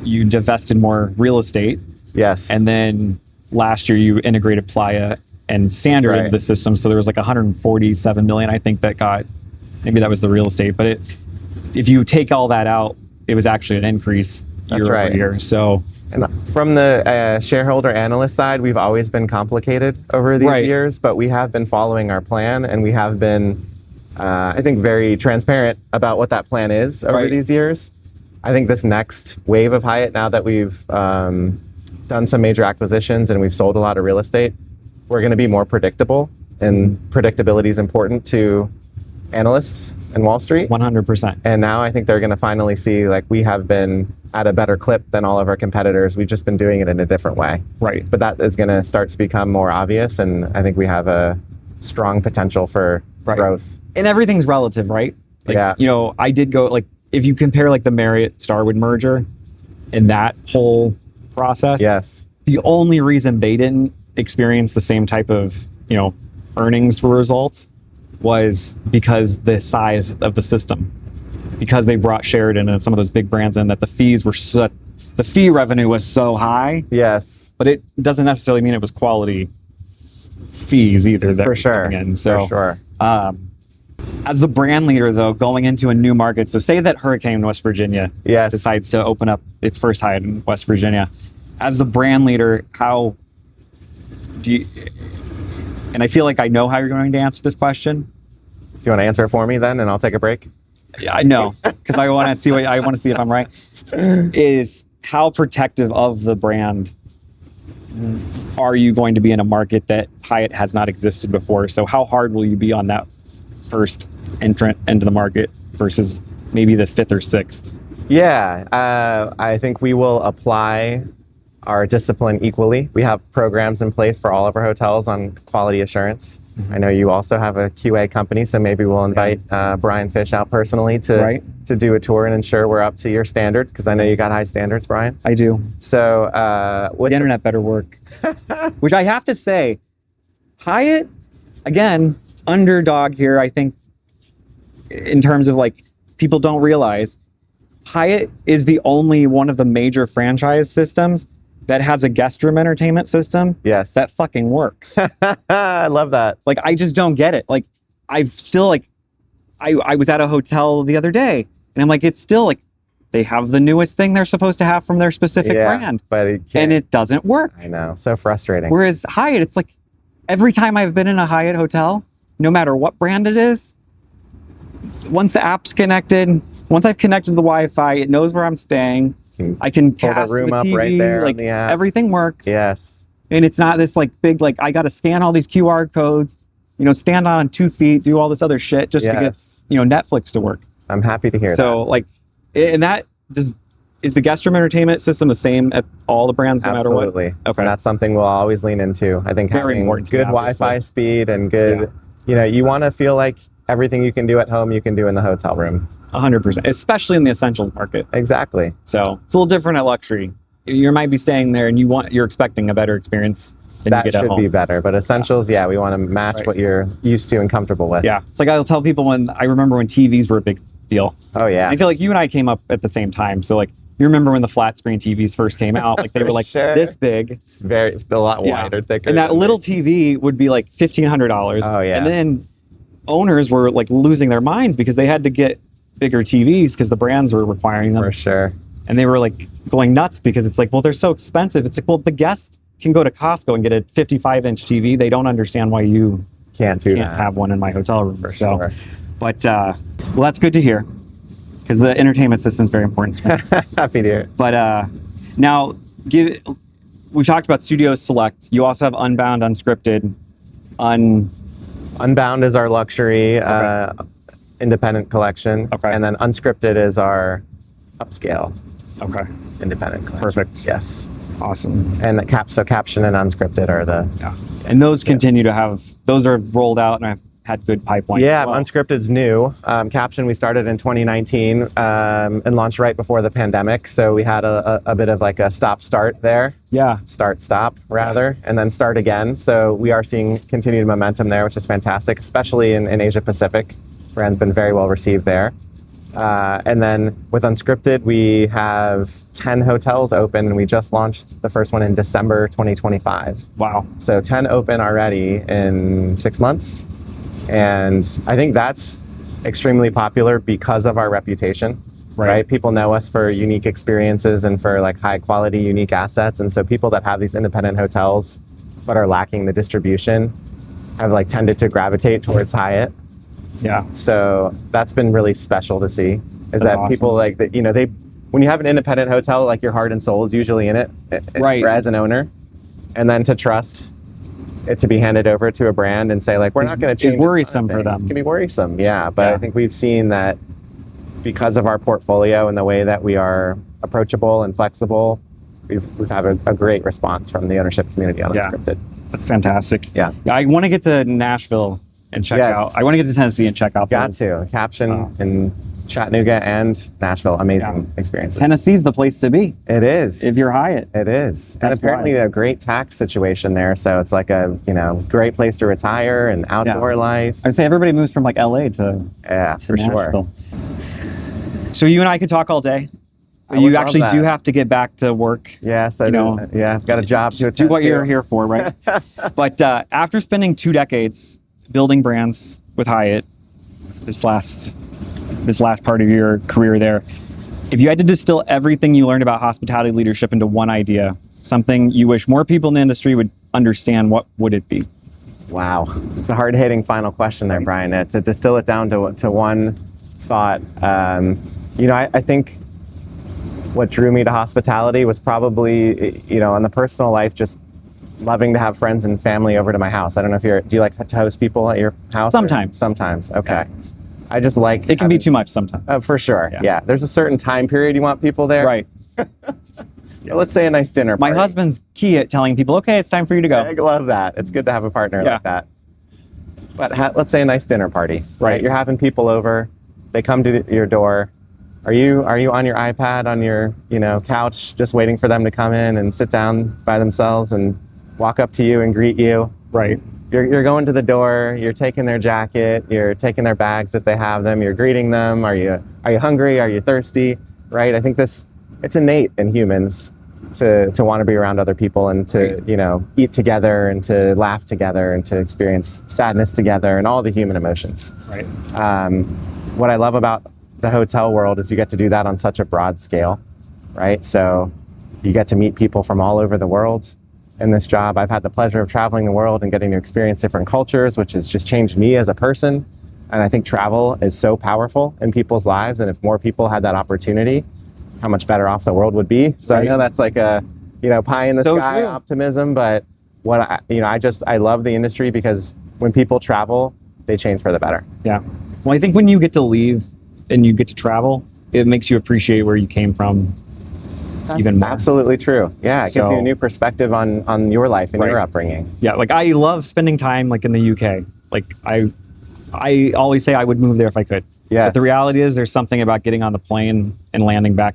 you divested more real estate. Yes. And then last year you integrated Playa and Standard into the system. So there was like 147 million, I think, maybe that was the real estate. But if you take all that out, it was actually an increase year over year. So, and from the shareholder analyst side, we've always been complicated over these years, but we have been following our plan and we have been, I think, very transparent about what that plan is over these years. I think this next wave of Hyatt, now that we've done some major acquisitions and we've sold a lot of real estate, we're going to be more predictable, and predictability is important to analysts and Wall Street. 100%. And now I think they're going to finally see, like, we have been at a better clip than all of our competitors. We've just been doing it in a different way. Right. But that is going to start to become more obvious, and I think we have a strong potential for growth. And everything's relative, right? Like, I did go, like, if you compare like the Marriott Starwood merger and that whole process, yes, the only reason they didn't experience the same type of, earnings results was because the size of the system, because they brought Sheraton and some of those big brands in, that the fee revenue was so high. Yes. But it doesn't necessarily mean it was quality fees either. That for sure. In. So, for sure. As the brand leader, though, going into a new market, so say that Hurricane, West Virginia, decides to open up its first Hyatt in West Virginia. As the brand leader, how do you, and I feel like I know how you're going to answer this question. Do you want to answer it for me then, and I'll take a break? Yeah, I know, because I want to see if I'm right. Is how protective of the brand are you going to be in a market that Hyatt has not existed before? So how hard will you be on that first entrant into the market versus maybe the fifth or sixth? Yeah, I think we will apply our discipline equally. We have programs in place for all of our hotels on quality assurance. I know you also have a QA company, so maybe we'll invite Bryan Fish out personally to do a tour and ensure we're up to your standard, because I know you got high standards, Bryan. I do. So the internet better work. Which I have to say, Hyatt, again, underdog here, I think, in terms of like, people don't realize Hyatt is the only one of the major franchise systems that has a guest room entertainment system. Yes. That fucking works. I love that. Like, I just don't get it. Like, I've still like, I was at a hotel the other day and I'm like, it's still like, they have the newest thing they're supposed to have from their specific brand, but it doesn't work. I know. So frustrating. Whereas Hyatt, it's like every time I've been in a Hyatt hotel, no matter what brand it is, once the app's connected, once I've connected to the Wi-Fi, it knows where I'm staying. I can cast the room the up TV, right there like on the app. everything works. Yes. And it's not this like big, like I got to scan all these QR codes, you know, stand on 2 feet, do all this other shit just to get, you know, Netflix to work. I'm happy to hear that. So like, and that is the guest room entertainment system the same at all the brands, no matter what? Absolutely. Okay. That's something we'll always lean into. I think Very having important good Wi-Fi speed and good, you know, you want to feel like everything you can do at home, you can do in the hotel room. 100%, especially in the essentials market. Exactly. So it's a little different at luxury. You might be staying there and you're expecting a better experience than that you get at home. Should be better, but essentials, we want to match what you're used to and comfortable with. Yeah, it's like I'll tell people I remember when TVs were a big deal. Oh yeah. I feel like you and I came up at the same time. So like, you remember when the flat screen TVs first came out, like they were like this big. It's a lot wider, thicker. And that little TV would be like $1,500. Oh yeah. And then owners were like losing their minds because they had to get bigger TVs because the brands were requiring them. For sure. And they were like going nuts because it's like, well, they're so expensive. It's like, well, the guest can go to Costco and get a 55-inch TV. They don't understand why you can't have one in my hotel room. For sure. But well, that's good to hear because the entertainment system is very important to me. Happy to hear it. But now, we've talked about Studios Select. You also have Unbound, Unscripted, Unbound is our luxury independent collection. Okay. And then Unscripted is our upscale independent collection. Perfect. Yes. Awesome. And Caption and Unscripted are the... Yeah. And those continue to have... Those are rolled out and I've had good pipelines as well. Unscripted's new. Caption we started in 2019 and launched right before the pandemic. So we had a bit of like a stop-start there. Yeah. Start-stop, rather, and then start again. So we are seeing continued momentum there, which is fantastic, especially in Asia Pacific. Brand's been very well received there. And then with Unscripted, we have 10 hotels open, and we just launched the first one in December 2025. Wow. So 10 open already in 6 months. And I think that's extremely popular because of our reputation, right? People know us for unique experiences and for like high quality, unique assets. And so people that have these independent hotels but are lacking the distribution have like tended to gravitate towards Hyatt. Yeah. So that's been really special to see, is that's that awesome. people like that, you know, when you have an independent hotel, like your heart and soul is usually in it, as an owner. And then to trust it to be handed over to a brand and say like, we're not going to change. It's worrisome for them. It can be worrisome. Yeah. But I think we've seen that because of our portfolio and the way that we are approachable and flexible, we've had a great response from the ownership community on Unscripted. That's fantastic. Yeah. I want to get to Nashville and check out. I want to get to Tennessee and check out. Got to. Caption in Chattanooga and Nashville. Amazing experiences. Tennessee's the place to be. It is. If you're Hyatt. It is. That's and apparently a great tax situation there. So it's like a, great place to retire and outdoor life. I say everybody moves from like LA to for Nashville. Sure. So you and I could talk all day. You actually do have to get back to work. Yes, I do. Yeah, I've got a job to attend do what to. you're here for, right? But after spending 2 decades building brands with Hyatt, this last part of your career there, if you had to distill everything you learned about hospitality leadership into one idea, something you wish more people in the industry would understand, what would it be? Wow, it's a hard-hitting final question there, Brian. To distill it down to one thought, I think what drew me to hospitality was probably, on the personal life, just loving to have friends and family over to my house. I don't know if do you like to host people at your house? Sometimes. Sometimes, okay. Yeah. I just like... It can be too much sometimes. For sure, yeah. There's a certain time period you want people there. Right. Let's say a nice dinner party. My husband's key at telling people, okay, it's time for you to go. I love that. It's good to have a partner like that. But let's say a nice dinner party, right? You're having people over. They come to your door. Are you on your iPad, on your couch, just waiting for them to come in and sit down by themselves and walk up to you and greet you? Right. You're going to the door. You're taking their jacket. You're taking their bags if they have them. You're greeting them. Are you hungry? Are you thirsty? Right. I think it's innate in humans to want to be around other people and to, you know, eat together and to laugh together and to experience sadness together and all the human emotions. Right. What I love about the hotel world is you get to do that on such a broad scale, right? So you get to meet people from all over the world. In this job, I've had the pleasure of traveling the world and getting to experience different cultures, which has just changed me as a person. And I think travel is so powerful in people's lives. And if more people had that opportunity, how much better off the world would be. So I know that's like a, you know, pie in the sky optimism, but I love the industry because when people travel, they change for the better. Yeah. Well, I think when you get to leave and you get to travel, it makes you appreciate where you came from. That's even more. Absolutely true. Yeah, it gives you a new perspective on your life and your upbringing. Yeah, like I love spending time like in the UK. Like I always say I would move there if I could. Yeah. But the reality is there's something about getting on the plane and landing back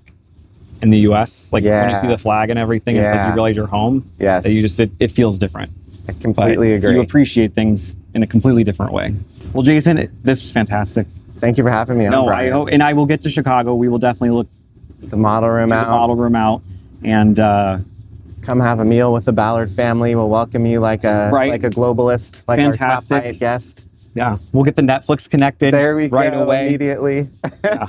in the US. Like when you see the flag and everything, it's like you realize you're home. Yes. That you just it feels different. I completely agree. You appreciate things in a completely different way. Well, Jason, this was fantastic. Thank you for having me on. No, Bryan. I hope, and I will get to Chicago. We will definitely look the model room out, and come have a meal with the Ballard family. We'll welcome you like a globalist, like our top Hyatt guest. Yeah, we'll get the Netflix connected right away immediately,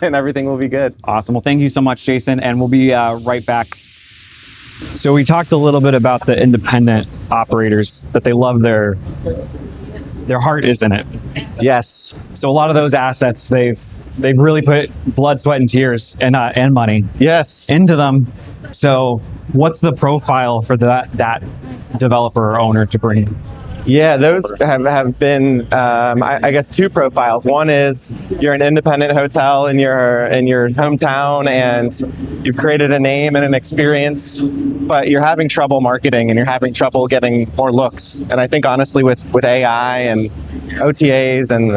and everything will be good. Awesome. Well, thank you so much, Jason, and we'll be right back. So we talked a little bit about the independent operators, that they love their heart is in it. Yes. So a lot of those assets, they've really put blood, sweat, and tears and money into them. So what's the profile for that developer or owner to bring in? Yeah, those have been, I guess, two profiles. One is you're an independent hotel in your hometown and you've created a name and an experience, but you're having trouble marketing and you're having trouble getting more looks. And I think honestly with AI and OTAs and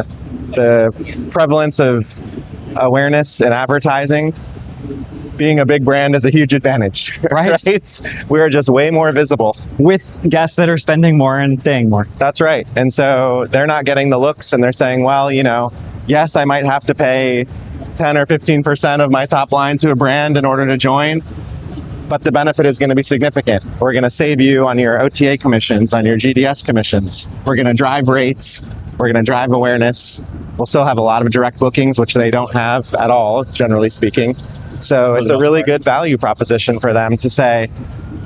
the prevalence of awareness and advertising, being a big brand is a huge advantage, right? We're just way more visible. With guests that are spending more and staying more. That's right. And so they're not getting the looks and they're saying, well, you know, yes, I might have to pay 10 or 15% of my top line to a brand in order to join, but the benefit is going to be significant. We're going to save you on your OTA commissions, on your GDS commissions. We're going to drive rates. We're going to drive awareness. We'll still have a lot of direct bookings, which they don't have at all, generally speaking. So it's a really good value proposition for them to say,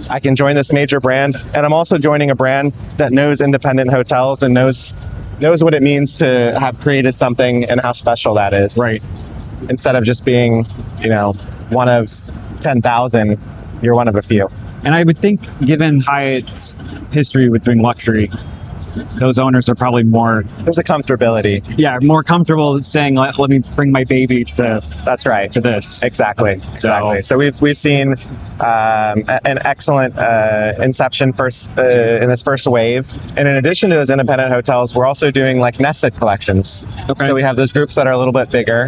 I can join this major brand, and I'm also joining a brand that knows independent hotels and knows what it means to have created something and how special that is. Right. Instead of just being, you know, one of 10,000, you're one of a few. And I would think, given Hyatt's history with doing luxury, those owners are probably more... There's a comfortability. Yeah, more comfortable saying, let me bring my baby to... That's right. To this. Exactly. So we've seen an excellent inception in this first wave. And in addition to those independent hotels, we're also doing like nested collections. Okay. So we have those groups that are a little bit bigger.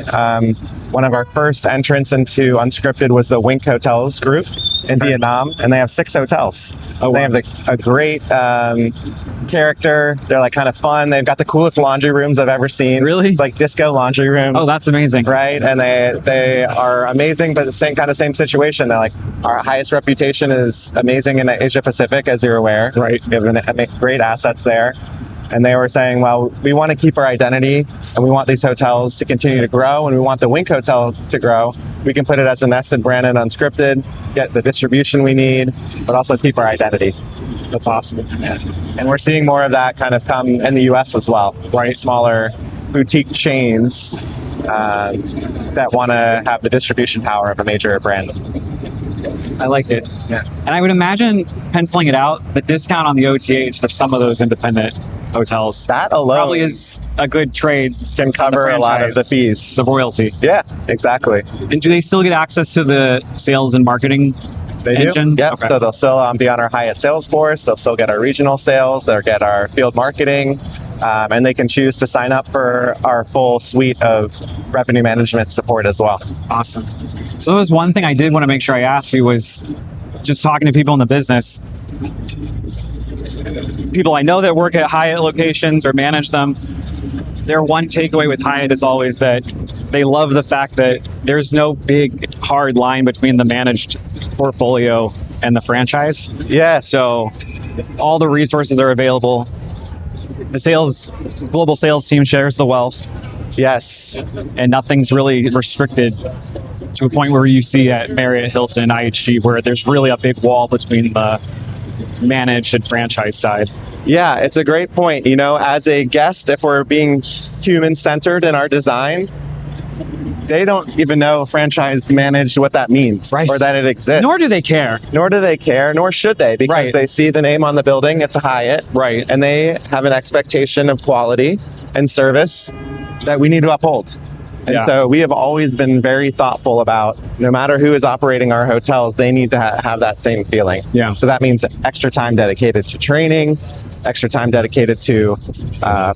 One of our first entrants into Unscripted was the Wink Hotels group in Vietnam, and they have 6 hotels. Oh, wow. They have a great character. They're like kind of fun. They've got the coolest laundry rooms I've ever seen. Really? It's like disco laundry rooms. Oh, that's amazing. Right? And they are amazing, but the same situation. They're like, our highest reputation is amazing in Asia Pacific, as you're aware. Right. We have great assets there. And they were saying, well, we want to keep our identity and we want these hotels to continue to grow and we want the Wink Hotel to grow. We can put it as a nested brand in Unscripted, get the distribution we need, but also keep our identity. That's awesome. And we're seeing more of that kind of come in the US as well, right? Smaller boutique chains that want to have the distribution power of a major brand. I like it. Yeah. And I would imagine, penciling it out, the discount on the OTAs for some of those independent hotels, that alone probably is a good trade. Can cover a lot of the fees. The royalty. Yeah, exactly. And do they still get access to the sales and marketing engine? Yep. Okay. So they'll still be on our Hyatt sales force. They'll still get our regional sales. They'll get our field marketing. And they can choose to sign up for our full suite of revenue management support as well. Awesome. So there was one thing I did want to make sure I asked you, was just talking to people in the business. People I know that work at Hyatt locations or manage them, their one takeaway with Hyatt is always that they love the fact that there's no big hard line between the managed portfolio and the franchise. Yeah. So all the resources are available. The global sales team shares the wealth. Yes. And nothing's really restricted to a point where you see at Marriott, Hilton, IHG, where there's really a big wall between the managed and franchise side. Yeah, it's a great point. You know, as a guest, if we're being human-centered in our design, they don't even know franchise managed what that means, right, or that it exists. Nor do they care. Nor should they, because they see the name on the building, it's a Hyatt, right, and they have an expectation of quality and service that we need to uphold. And so we have always been very thoughtful about, no matter who is operating our hotels, they need to have that same feeling. Yeah. So that means extra time dedicated to training, extra time dedicated to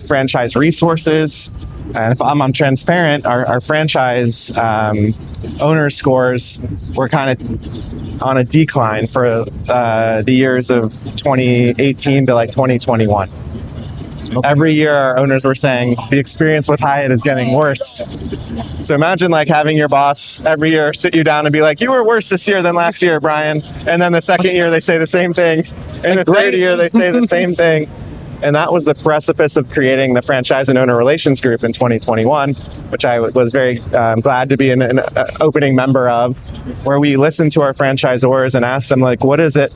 franchise resources. And if I'm transparent, our franchise owner scores were kind of on a decline for the years of 2018 to like 2021. Okay. Every year, our owners were saying the experience with Hyatt is getting worse. So imagine like having your boss every year sit you down and be like, "You were worse this year than last year, Bryan." And then the second year, they say the same thing. And the third year, they say the same thing. And that was the precipice of creating the Franchise and Owner Relations Group in 2021, which I was very glad to be an opening member of, where we listened to our franchisors and asked them, like, what is it,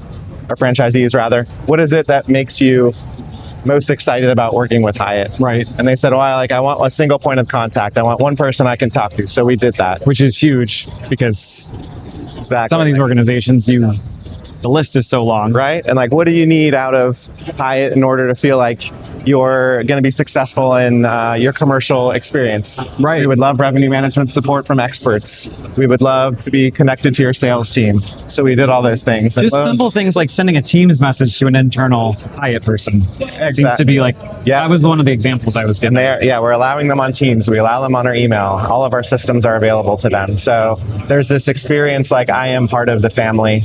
our franchisees rather, what is it that makes you most excited about working with Hyatt? Right. And they said, well, I want a single point of contact. I want one person I can talk to. So we did that. Which is huge, because some of these organizations, the list is so long. Right? And like, what do you need out of Hyatt in order to feel like you're going to be successful in your commercial experience? Right. We would love revenue management support from experts. We would love to be connected to your sales team. So we did all those things. Just simple things like sending a Teams message to an internal Hyatt person. Exactly. Seems to be like, that was one of the examples I was getting. And we're allowing them on Teams. We allow them on our email. All of our systems are available to them. So there's this experience like I am part of the family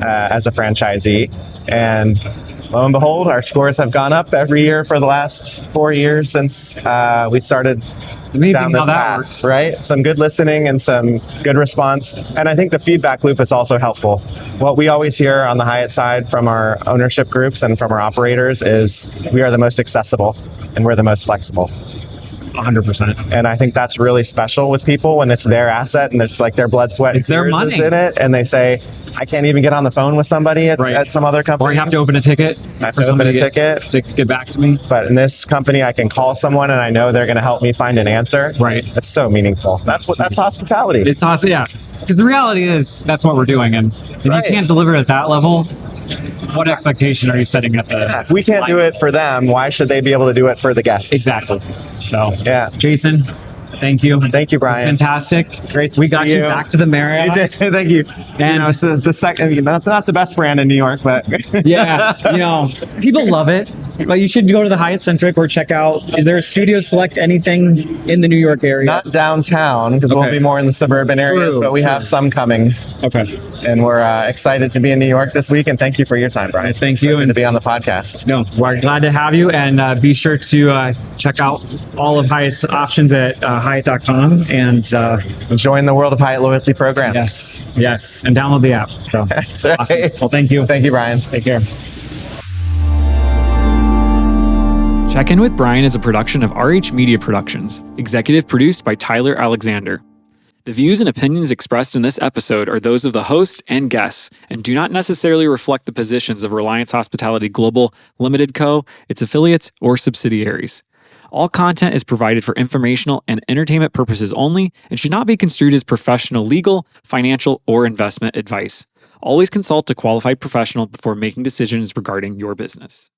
as a franchisee. And lo and behold, our scores have gone up every year for the last 4 years since we started down this path, right? Some good listening and some good response. And I think the feedback loop is also helpful. What we always hear on the Hyatt side from our ownership groups and from our operators is we are the most accessible and we're the most flexible. 100%. And I think that's really special with people when it's their asset and it's like their blood, sweat, and their money in it. And they say, I can't even get on the phone with somebody at some other company. Or you have to open a ticket. I have to open a ticket to get back to me. But in this company, I can call someone and I know they're going to help me find an answer. Right. That's so meaningful. That's hospitality. It's awesome. Yeah. Because the reality is that's what we're doing. And if you can't deliver at that level, what expectation are you setting at the if we can't do it for them, why should they be able to do it for the guests? Exactly. So, yeah. Jason, thank you. Thank you, Bryan. Fantastic. Great to we got you back to the Marriott. You did. Thank you. And it's the second, not the best brand in New York, but yeah, people love it. But you should go to the Hyatt Centric or check out. Is there a Studio Select anything in the New York area? Not downtown, because we'll be more in the suburban areas, but we have some coming. Okay. And we're excited to be in New York this week. And thank you for your time, Bryan. Thank you. And to be on the podcast. No, we're glad to have you. And be sure to check out all of Hyatt's options at Hyatt.com and join the World of Hyatt loyalty program. Yes. And download the app. So that's right. Awesome. Well, thank you. Thank you, Bryan. Take care. Check In with Bryan is a production of RH Media Productions, executive produced by Tyler Alexander. The views and opinions expressed in this episode are those of the host and guests and do not necessarily reflect the positions of Reliance Hospitality Global Limited Co., its affiliates, or subsidiaries. All content is provided for informational and entertainment purposes only and should not be construed as professional legal, financial, or investment advice. Always consult a qualified professional before making decisions regarding your business.